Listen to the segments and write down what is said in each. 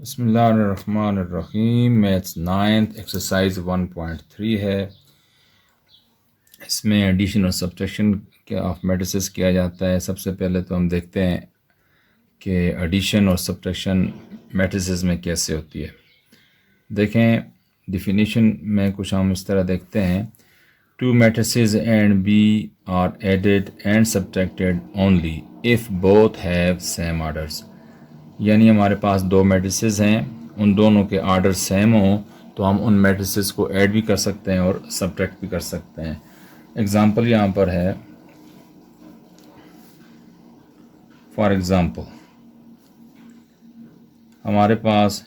बिस्मिल्लाहिर्रहमानिर्रहीम। Maths 9th exercise 1.3 है। इसमें एडिशन और सब्ट्रैक्शन ऑफ मैट्रिसेस किया जाता है। सबसे पहले तो हम देखते हैं कि एडिशन और सब्ट्रैक्शन मैट्रिसेस में कैसे होती है। देखें डिफिनीशन में कुछ हम इस तरह देखते हैं, two matrices and B are added and subtracted only if both have same orders. यानी हमारे पास दो मैट्रिसेस हैं, उन दोनों के आर्डर सेम हों तो हम उन मैट्रिसेस को ऐड भी कर सकते हैं और सब्ट्रैक्ट भी कर सकते हैं। एग्ज़ाम्पल यहाँ पर है, फॉर एग्ज़ाम्पल हमारे पास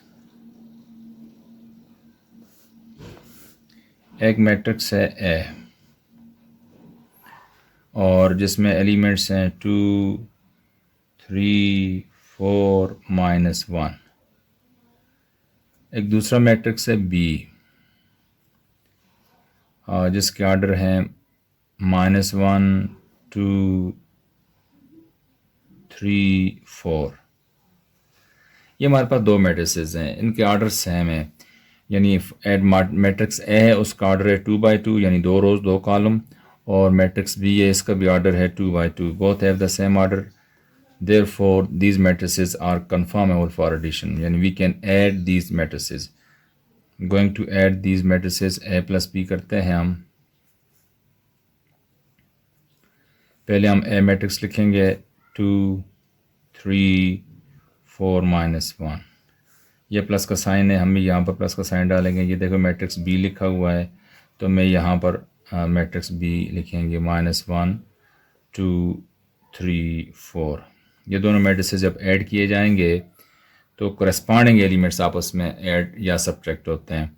एक मैट्रिक्स है ए और जिसमें एलिमेंट्स हैं 2, 3, 4, -1। एक दूसरा मैट्रिक्स है बी जिसके आर्डर हैं -1, 2, 3, 4। ये हमारे पास दो मैट्रिसेस हैं, इनके आर्डर सेम है। यानी एड मैट्रिक्स ए है, उसका आर्डर है 2/2 यानी 2 रोज़ 2 कॉलम, और मैट्रिक्स बी है, इसका भी आर्डर है 2/2। Both have the same order, therefore these matrices are conformable for addition. यानी we can add these matrices. Going to add these matrices A plus B करते हैं हम। पहले हम ए मैट्रिक्स लिखेंगे 2, 3, 4, -1। ये प्लस का साइन है, हम भी यहाँ पर प्लस का साइन डालेंगे। ये देखो मैट्रिक्स बी लिखा हुआ है, तो मैं यहाँ पर मैट्रिक्स बी लिखेंगे -1, 2, 3, 4। ये दोनों मैट्रिसेस जब ऐड किए जाएंगे तो करस्पॉन्डिंग एलिमेंट्स आपस में ऐड या सब्ट्रैक्ट होते हैं।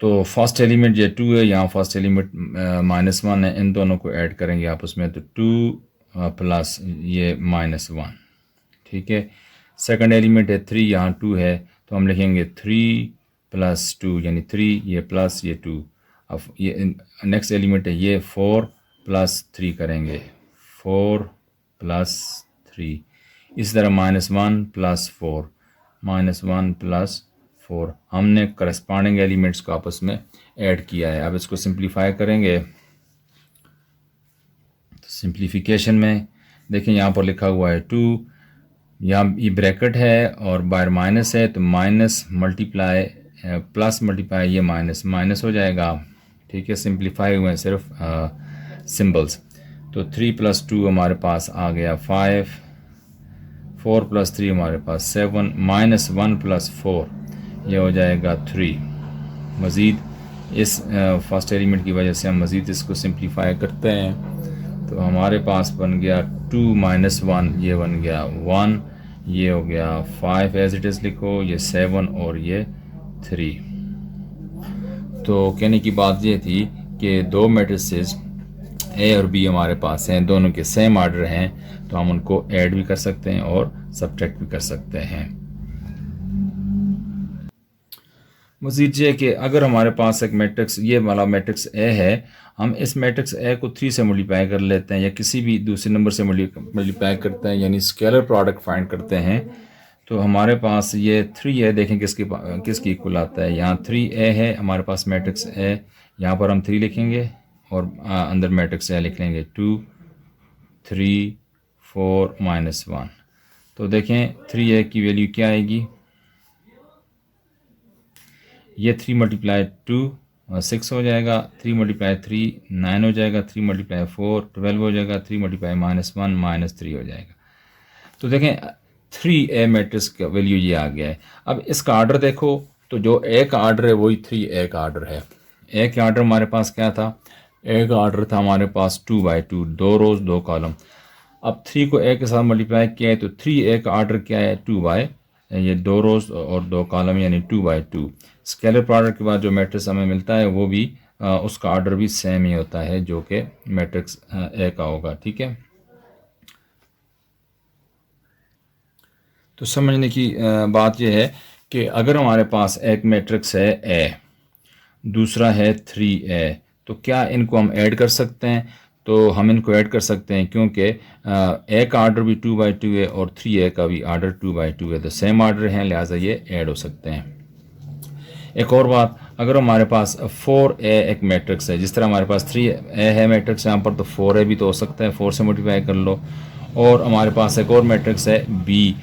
तो फर्स्ट एलिमेंट ये 2 है, यहाँ फर्स्ट एलिमेंट -1 है, इन दोनों को ऐड करेंगे आपस में, तो 2 प्लस ये -1। ठीक है। सेकंड एलिमेंट है 3, यहाँ 2 है, तो हम लिखेंगे 3 + 2 यानी 3, ये प्लस ये 2। अब ये नेक्स्ट एलिमेंट है ये 4 + 3 करेंगे, 4 + 3। इसी तरह -1 + 4, -1 + 4। हमने करस्पॉन्डिंग एलिमेंट्स को आपस में ऐड किया है। अब इसको सिंप्लीफाई करेंगे, तो सिंप्लीफिकेशन में देखें यहाँ पर लिखा हुआ है 2, यहाँ ये ब्रैकेट है और बाहर माइनस है, तो माइनस मल्टीप्लाई प्लस मल्टीप्लाई ये माइनस माइनस हो जाएगा। ठीक है, सिंप्लीफाई हुए हैं सिर्फ सिंबल्स। तो 3 + 2 हमारे पास आ गया 5, 4 + 3 हमारे पास 7, -1 + 4 ये हो जाएगा 3। मज़ीद इस फर्स्ट एलिमेंट की वजह से हम मज़ीद इसको सिंप्लीफाई करते हैं, तो हमारे पास बन गया 2 - 1, ये बन गया 1, ये हो गया 5 एज इट इज़ लिखो, ये 7 और ये 3। तो कहने की बात ये थी कि दो मैट्रिसेस ए और बी हमारे पास हैं, दोनों के सेम आर्डर हैं, तो हम उनको ऐड भी कर सकते हैं और सब्ट्रैक्ट भी कर सकते हैं। मज़ीद ये कि अगर हमारे पास एक मैट्रिक्स, ये वाला मैट्रिक्स ए है, हम इस मैट्रिक्स ए को 3 से मल्टीप्लाई कर लेते हैं या किसी भी दूसरे नंबर से मल्टीप्लाई करते हैं, यानी स्केलर प्रोडक्ट फाइंड करते हैं, तो हमारे पास ये 3 है। देखें किसकी इक्वल आता है। यहाँ 3a है हमारे पास मैट्रिक्स ए, यहाँ पर हम 3 लिखेंगे और अंदर मैट्रिक्स ए लिख लेंगे 2, 3, 4 -1। तो देखें 3a की वैल्यू क्या आएगी, ये 3 × 2 6 हो जाएगा, 3 × 3 9 हो जाएगा, 3 × 4 12 हो जाएगा, 3 × -1 -3 हो जाएगा। तो देखें 3a मैट्रिक्स का वैल्यू ये आ गया है। अब इसका आर्डर देखो, तो जो ए का आर्डर है वही 3a का आर्डर है। ए का आर्डर हमारे पास क्या था, ए का आर्डर था हमारे पास 2/2, 2 रोज़ 2 कॉलम। अब 3 को ए के साथ मल्टीप्लाई किया है, तो 3a का आर्डर क्या है, 2 रोज़ और 2 कॉलम यानी 2/2। स्केलर प्रोडक्ट के बाद जो मैट्रिक्स हमें मिलता है वो भी उसका आर्डर भी सेम ही होता है जो कि मैट्रिक्स ए का होगा। ठीक है, तो समझने की बात यह है कि अगर हमारे पास एक मैट्रिक्स है ए, दूसरा है 3a, तो क्या इनको हम ऐड कर सकते हैं। तो हम इनको ऐड कर सकते हैं, क्योंकि ए का आर्डर भी 2/2 है और 3a का भी आर्डर 2/2 है, तो सेम आर्डर हैं, लिहाजा ये ऐड हो सकते हैं। एक और बात, अगर हमारे पास 4a एक मैट्रिक्स है, जिस तरह हमारे पास 3a है मैट्रिक्स यहाँ पर, तो 4a भी तो हो सकता है, 4 से मल्टीप्लाई कर लो। और हमारे पास एक और मैट्रिक्स है b,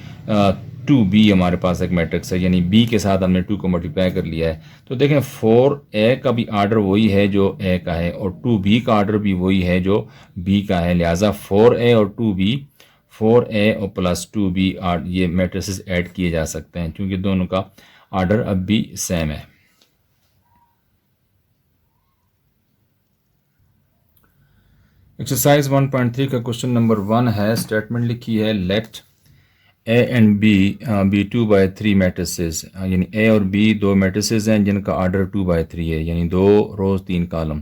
2b हमारे पास एक मैट्रिक्स है, यानी b के साथ हमने 2 को मल्टीप्लाई कर लिया है। तो देखें 4a का भी आर्डर वही है जो a का है, और 2b का आर्डर भी वही है जो b का है, लिहाजा 4a और 2b, 4a और प्लस 2b ये मैट्रिसेस ऐड किए जा सकते हैं, क्योंकि दोनों का आर्डर अब भी सेम है। एक्सरसाइज 1.3 का क्वेश्चन नंबर 1 है, स्टेटमेंट लिखी है let A and B be 2/3 matrices, यानी ए और बी दो मैट्रिसेस हैं जिनका आर्डर 2/3 है, यानी 2 rows 3 column.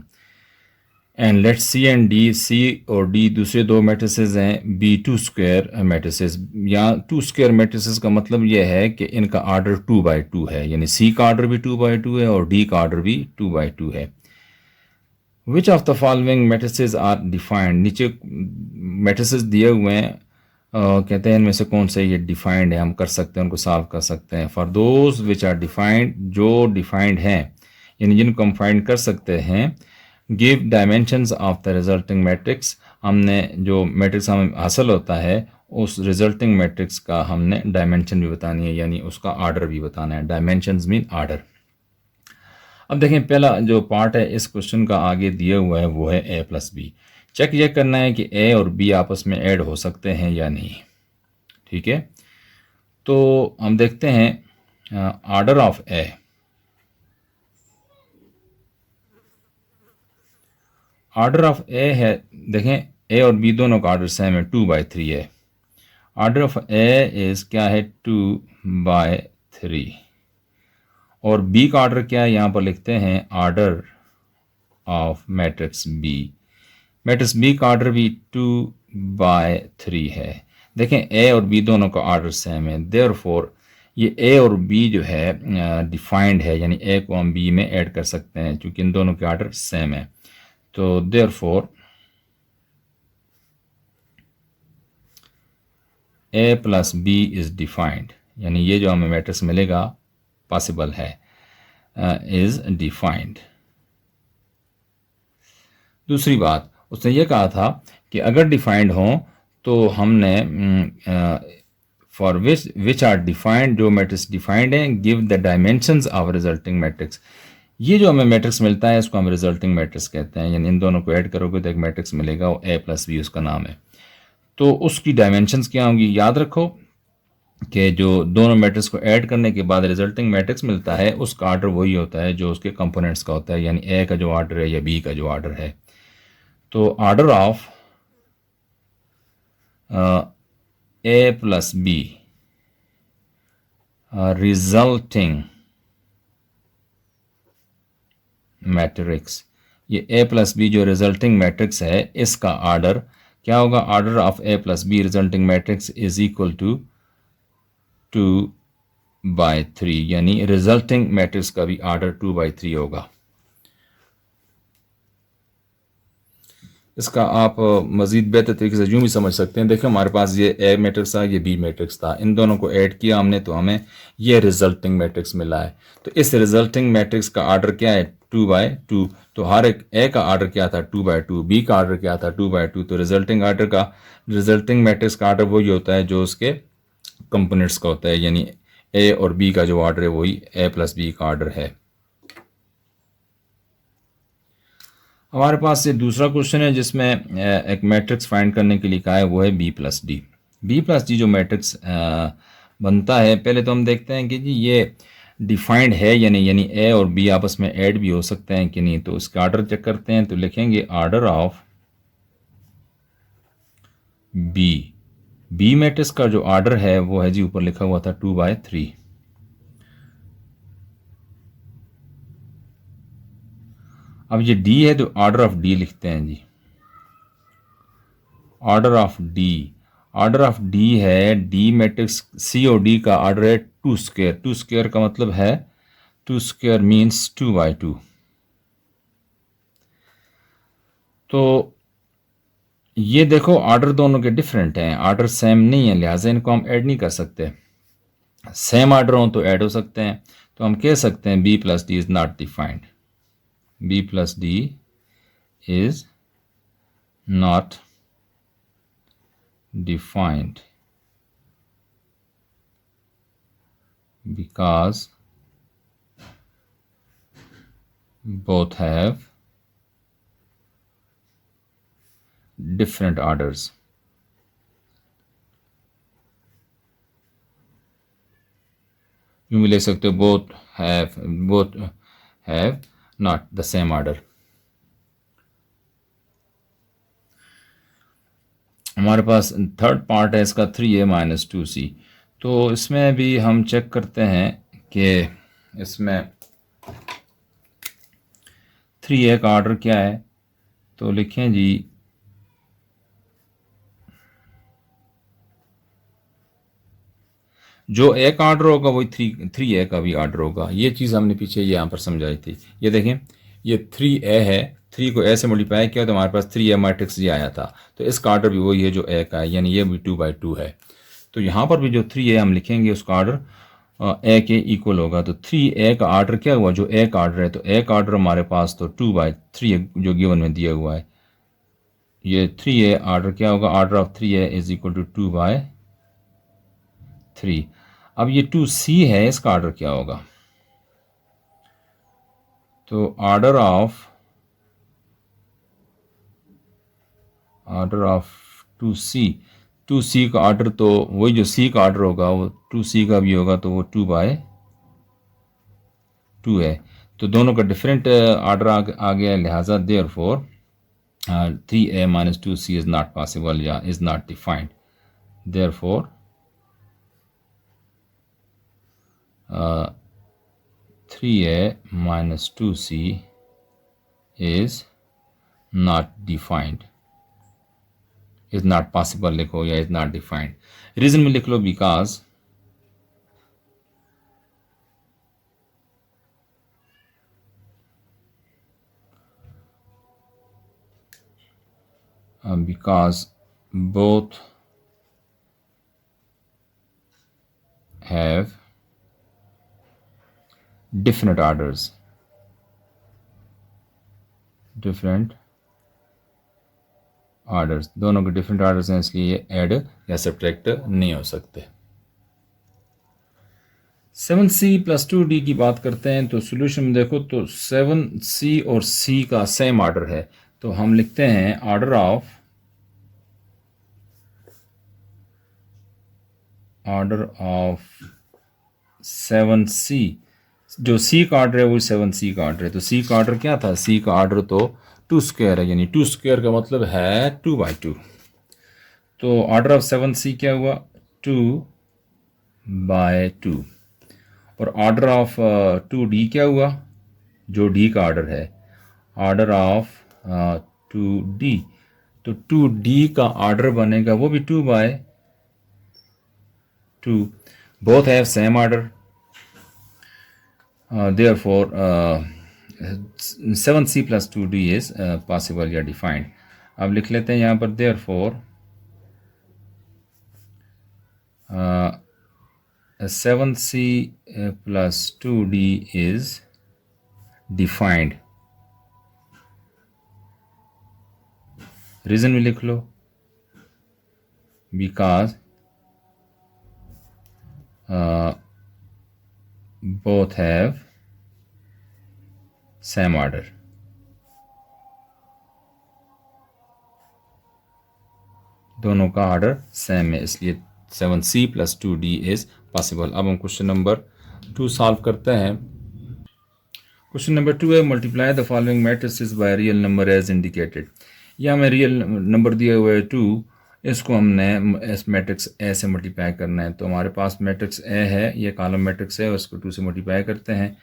And let C and D, C और डी दूसरे दो मैट्रिसेस हैं बी 2 स्क्वायर मैट्रिसेस। यहाँ 2 स्क्वायर मैट्रिसेस का मतलब यह है कि इनका आर्डर 2/2 है, यानी सी का आर्डर भी 2/2 है और डी का आर्डर भी 2/2 है। Which of the following matrices are defined, नीचे मैट्रिसेस दिए हुए हैं, कहते हैं इनमें से कौन से ये डिफाइंड है, हम कर सकते हैं, उनको सॉल्व कर सकते हैं। For those which are defined, जो डिफाइंड हैं यानी जिनको हम फाइंड कर सकते हैं, give dimensions of the resulting matrix, हमने जो मैट्रिक्स हमें हासिल होता है उस रिजल्टिंग मैट्रिक्स का हमने डायमेंशन भी बतानी है, यानी उसका आर्डर भी बताना है। Dimensions mean order. अब देखें पहला जो पार्ट है इस क्वेश्चन का आगे दिया हुआ है वो है a प्लस बी। चेक ये करना है कि a और b आपस में ऐड हो सकते हैं या नहीं। ठीक है, तो हम देखते हैं order of a, order of a है, देखें a और b दोनों का आर्डर सेम है, 2/3 है। आर्डर ऑफ a इज़ क्या है, 2/3, और b का आर्डर क्या है, यहाँ पर लिखते हैं order of matrix b। Matrix b का आर्डर भी 2/3 है। देखें a और b दोनों का आर्डर सेम है, देयरफॉर ये a और b जो है डिफाइंड है, यानी a को हम b में ऐड कर सकते हैं क्योंकि इन दोनों के आर्डर सेम है। तो therefore a plus b is defined, यानी ये जो हमें मैट्रिक्स मिलेगा पॉसिबल है, इज़ डिफाइंड। दूसरी बात, उसने ये कहा था कि अगर डिफाइंड हो तो हमने फॉर विच आर डिफाइंड, जो मैट्रिक्स डिफाइंड है, give the dimensions of resulting matrix. ये जो हमें मैट्रिक्स मिलता है इसको हम रिजल्टिंग मैट्रिक्स कहते हैं, यानी इन दोनों को ऐड करोगे तो एक मैट्रिक्स मिलेगा, वो a प्लस बी उसका नाम है। तो उसकी डायमेंशंस क्या होंगी, याद रखो कि जो दोनों मैट्रिक्स को ऐड करने के बाद रिजल्टिंग मैट्रिक्स मिलता है उसका आर्डर वही होता है जो उसके कंपोनेंट्स का होता है, यानी a का जो आर्डर है या b का जो आर्डर है। तो order of a plus B resulting matrix, ये a प्लस बी जो रिजल्टिंग मैट्रिक्स है इसका आर्डर क्या होगा, order of a plus B resulting matrix is equal to 2/3, यानी रिजल्टिंग मैट्रिक्स का भी आर्डर 2/3 होगा। इसका आप मज़ीद बेहतर तरीके से यूँ भी समझ सकते हैं। देखिए हमारे पास ये a मैट्रिक्स था, ये b मैट्रिक्स था, इन दोनों को ऐड किया हमने तो हमें ये रिजल्टिंग मैट्रिक्स मिला है। तो इस रिजल्टिंग मैट्रिक्स का आर्डर क्या है, 2/2। तो हर एक a का आर्डर क्या था, 2/2, b का आर्डर क्या था, 2/2। तो रिजल्टिंग मैट्रिक्स का आर्डर वही होता है जो उसके कंपोनेंट्स का होता है, यानी a और b का जो आर्डर है वही a प्लस बी का आर्डर है। हमारे पास ये दूसरा क्वेश्चन है जिसमें एक मैट्रिक्स फाइंड करने के लिए कहा है, वो है b plus D. B plus D जो मैट्रिक्स बनता है, पहले तो हम देखते हैं कि जी ये डिफाइंड है या नहीं, यानी a और b आपस में ऐड भी हो सकते हैं कि नहीं। तो इसका आर्डर चेक करते हैं, तो लिखेंगे आर्डर ऑफ b मैट्रिक्स का जो आर्डर है वो है जी ऊपर लिखा हुआ था 2/3। अब ये d है तो ऑर्डर ऑफ d लिखते हैं जी, ऑर्डर ऑफ d है, d मैट्रिक्स c और d का ऑर्डर है 2 स्क्वायर। 2 स्क्वायर का मतलब है 2 स्क्वायर मीन्स 2/2। तो ये देखो ऑर्डर दोनों के डिफरेंट हैं, ऑर्डर सेम नहीं है, लिहाजा इनको हम ऐड नहीं कर सकते। सेम ऑर्डर हो तो ऐड हो सकते हैं। तो हम कह सकते हैं B plus D is not defined, B plus D is not defined because both have different orders. यूं भी ले सकते हो both have not the same order. हमारे पास थर्ड पार्ट है इसका 3a माइनस 2c। तो इसमें भी हम चेक करते हैं कि इसमें 3a का ऑर्डर क्या है। तो लिखें जी जो ए का ऑर्डर होगा वही 3a का भी ऑर्डर होगा। ये चीज़ हमने पीछे यहाँ पर समझाई थी। ये देखें, ये 3a है, 3 को a से मल्टीप्लाई किया तो हमारे पास 3a मैट्रिक्स ये आया था। तो इसका ऑर्डर भी वही है जो a का है, यानी ये भी 2/2 है। तो यहाँ पर भी जो 3a हम लिखेंगे उसका ऑर्डर a के इक्वल होगा। तो 3a का ऑर्डर क्या हुआ, जो a का ऑर्डर है, तो a का ऑर्डर हमारे पास तो 2/3 जो गिवन में दिया हुआ है। ये 3a ऑर्डर क्या होगा, order of 3a is equal to 2/3। अब ये 2c है, इसका ऑर्डर क्या होगा, तो ऑर्डर ऑफ 2c का ऑर्डर तो वही जो c का ऑर्डर होगा वो 2c का भी होगा, तो वो 2/2 है। तो दोनों का डिफरेंट ऑर्डर आ गया, लिहाजा therefore 3a minus 2c is not possible या is not defined. Therefore 3a minus 2c is not defined, is not possible लिखो या is not defined। रीजन में लिख लो because both have different orders, दोनों के different orders हैं, इसलिए ये ऐड या सब्ट्रैक्ट नहीं हो सकते। 7c प्लस 2d की बात करते हैं तो सोल्यूशन में देखो तो 7c और c का सेम ऑर्डर है। तो हम लिखते हैं ऑर्डर ऑफ 7c, जो c का ऑर्डर है वो 7c का ऑर्डर है। तो c का ऑर्डर क्या था, c का ऑर्डर तो 2 स्क्वायर है, यानी 2 स्क्वायर का मतलब है 2/2। तो ऑर्डर ऑफ 7c क्या हुआ, 2/2। और ऑर्डर ऑफ 2d क्या हुआ, जो d का ऑर्डर है, ऑर्डर ऑफ 2d, तो 2d का ऑर्डर बनेगा वो भी 2/2। Both have same order, therefore 7c plus 2d is possible या डिफाइंड। अब लिख लेते हैं यहाँ पर therefore 7c plus 2d is defined। Reason भी लिख लो because both have same order। दोनों का ऑर्डर सेम है, इसलिए 7c plus 2d is possible। अब हम क्वेश्चन नंबर 2 सॉल्व करते हैं। क्वेश्चन नंबर 2 है multiply the following matrices by real number as indicated. यह हमें रियल नंबर दिया हुआ है 2, इसको हमने इस मैट्रिक्स ए से मल्टीप्लाई करना है। तो हमारे पास मैट्रिक्स ए है, ये कॉलम मैट्रिक्स है, उसको 2 से मल्टीप्लाई करते हैं।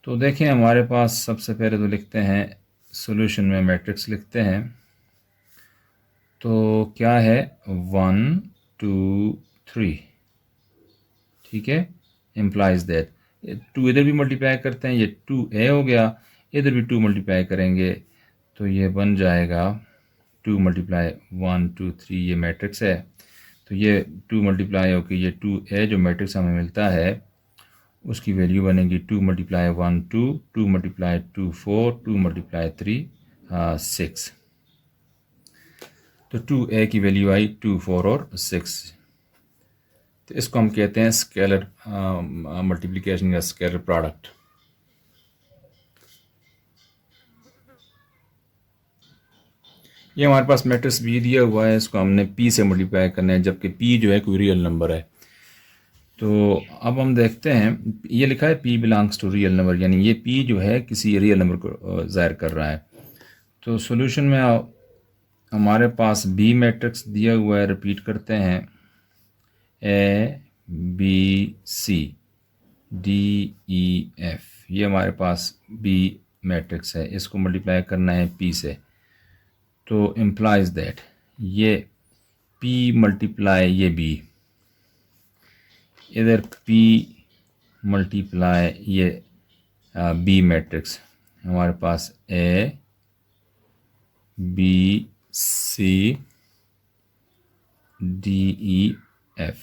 तो देखें हमारे पास सबसे पहले तो लिखते हैं सॉल्यूशन में मैट्रिक्स लिखते हैं। तो क्या है 1 2 3, ठीक है, इम्प्लाइज दैट 2 इधर भी मल्टीप्लाई करते हैं, ये 2a हो गया, इधर भी 2 मल्टीप्लाई करेंगे तो ये बन जाएगा 2 मल्टीप्लाई 1 2 3 ये मैट्रिक्स है। तो ये 2 मल्टीप्लाई होकर ये 2a जो मैट्रिक्स हमें मिलता है उसकी वैल्यू बनेगी 2 मल्टीप्लाई 1 2 2 मल्टीप्लाई 2 4 2 मल्टीप्लाई 3 6। तो 2a की वैल्यू आई 2 4 और 6। तो इसको हम कहते हैं स्केलर मल्टीप्लिकेशन या स्केलर प्रोडक्ट। ये हमारे पास मैट्रिक्स b दिया हुआ है, इसको हमने p से मल्टीप्लाई करना है, जबकि p जो है कोई रियल नंबर है। तो अब हम देखते हैं, ये लिखा है p belongs to real number, यानी ये p जो है किसी रियल नंबर को ज़ाहिर कर रहा है। तो सॉल्यूशन में हमारे पास b मैट्रिक्स दिया हुआ है, रिपीट करते हैं a b c d e f, ये हमारे पास b मैट्रिक्स है, इसको मल्टीप्लाई करना है p से। तो इम्प्लाइज दैट ये p मल्टीप्लाई ये b, इधर p मल्टीप्लाई ये b मैट्रिक्स, हमारे पास a b c d e f।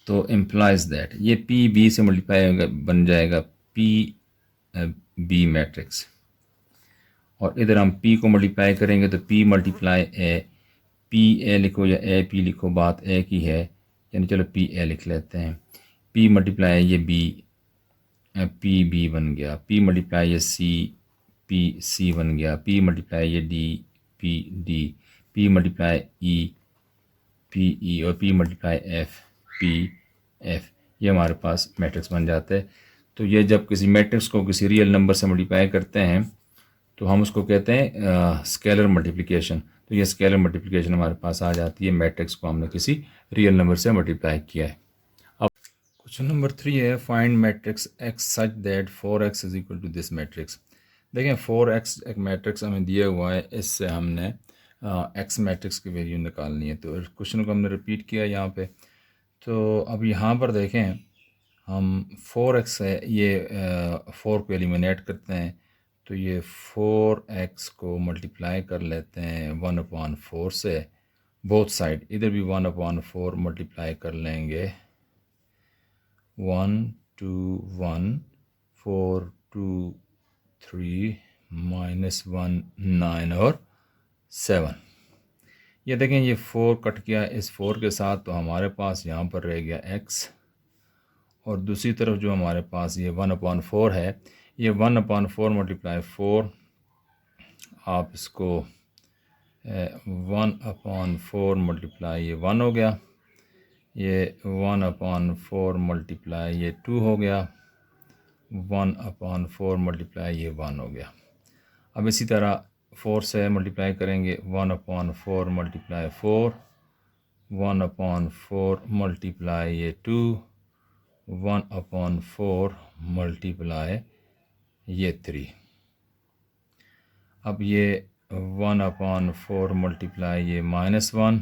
तो इम्प्लाइज दैट ये p b से मल्टीप्लाई होगा, बन जाएगा p b मैट्रिक्स, और इधर हम p को मल्टीप्लाई करेंगे तो p multiply a, p a लिखो या a p लिखो, बात a की है, यानी चलो p a लिख लेते हैं। p मल्टीप्लाई ये b, p b बन गया, p मल्टीप्लाई ये c, p c बन गया, p मल्टीप्लाई ये d, p d, p multiply e, p e, और p multiply f, p f। ये हमारे पास मैट्रिक्स बन जाता है। तो ये जब किसी मैट्रिक्स को किसी रियल नंबर से मल्टीप्लाई करते हैं तो हम उसको कहते हैं स्केलर मल्टीप्लिकेशन। तो ये स्केलर मल्टीप्लिकेशन हमारे पास आ जाती है, मैट्रिक्स को हमने किसी रियल नंबर से मल्टीप्लाई किया है। अब क्वेश्चन नंबर 3 है, find matrix x such that 4x is equal to this matrix. देखें 4x एक मैट्रिक्स हमें दिया हुआ है, इससे हमने x मैट्रिक्स की वैल्यू निकालनी है। तो क्वेश्चन को हमने रिपीट किया यहाँ पे। तो अब यहाँ पर देखें हम 4x है, ये 4 को एलिमिनेट करते हैं, तो ये 4x को मल्टीप्लाई कर लेते हैं 1/4 से, बोथ साइड, इधर भी 1/4 मल्टीप्लाई कर लेंगे, 1 2 1 4 2 3 -1 9 और 7। ये देखें ये 4 कट गया इस 4 के साथ, तो हमारे पास यहाँ पर रह गया x, और दूसरी तरफ जो हमारे पास ये 1/4 है, ये 1/4 मल्टीप्लाई 4, आप इसको 1/4 मल्टीप्लाई ये 1 हो गया, ये 1/4 मल्टीप्लाई ये 2 हो गया, 1/4 मल्टीप्लाई ये 1 हो गया। अब इसी तरह 4 से मल्टीप्लाई करेंगे, 1/4 मल्टीप्लाई 4, 1/4 मल्टीप्लाई ये 2, 1/4 मल्टीप्लाई ये 3। अब ये 1/4 मल्टीप्लाई ये -1,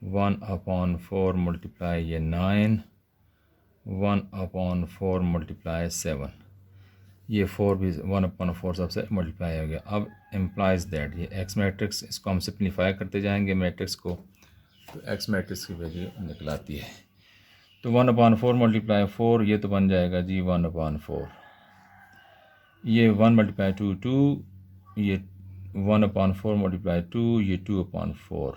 1/4 मल्टीप्लाई ये 9, 1/4 मल्टीप्लाई 7। ये 4 भी 1/4 सबसे मल्टीप्लाई हो गया। अब इम्प्लाइज दैट ये x मैट्रिक्स, इसको हम सिंप्लीफाई करते जाएंगे मैट्रिक्स को, तो x मैट्रिक्स की वैल्यू निकल आती है। तो 1/4 मल्टीप्लाई 4, ये तो बन जाएगा जी 1/4, ये 1 मल्टीप्लाई 2 2, ये 1/4 मल्टीप्लाई 2, ये 2/4।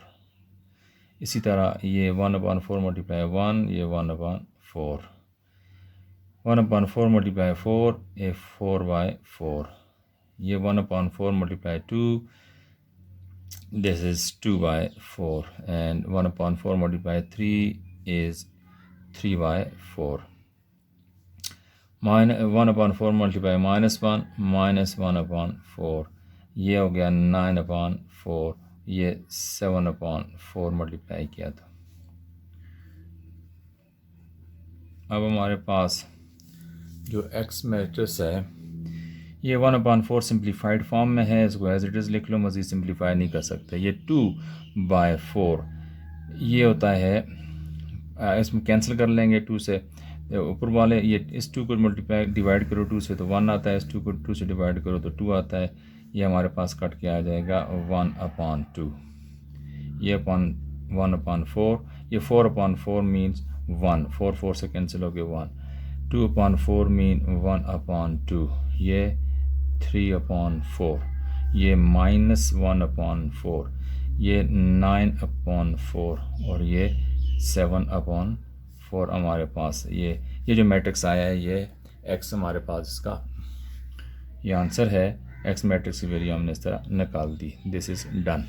इसी तरह ये 1/4 मल्टीप्लाई 1, ये 1/4, 1/4 मल्टीप्लाई 4, ये 4/4, ये 1/4 multiply 2, this is 2/4, and 1/4 multiplied 3 is 3/4. 1/4 multiplied -1 -1/4, ये हो गया 9/4, ये 7/4 मल्टीप्लाई किया था। अब हमारे पास जो x मैट्रिक्स है ये 1/4 सिंप्लीफाइड फॉर्म में है, इसको एज इट इज़ लिख लो, मज़ीद सिंप्लीफाई नहीं कर सकते। ये 2/4 ये होता है, इसमें कैंसिल कर लेंगे 2 से, ऊपर वाले ये इस 2 को मल्टीप्लाई डिवाइड करो 2 से तो 1 आता है, इस 2 को 2 से डिवाइड करो तो 2 आता है, ये हमारे पास कट के आ जाएगा 1/2, ये अपॉन 1/4, ये 4/4 मीन्स 1, 4 से कैंसिल हो गए 1, 2/4 मीन 1/2, ये 3/4, ये -1/4, ये 9/4 और ये 7/4 हमारे पास ये जो मैट्रिक्स आया है ये एक्स हमारे पास इसका ये आंसर है। एक्स मैट्रिक्स की वैल्यू हमने इस तरह निकाल दी। This is done.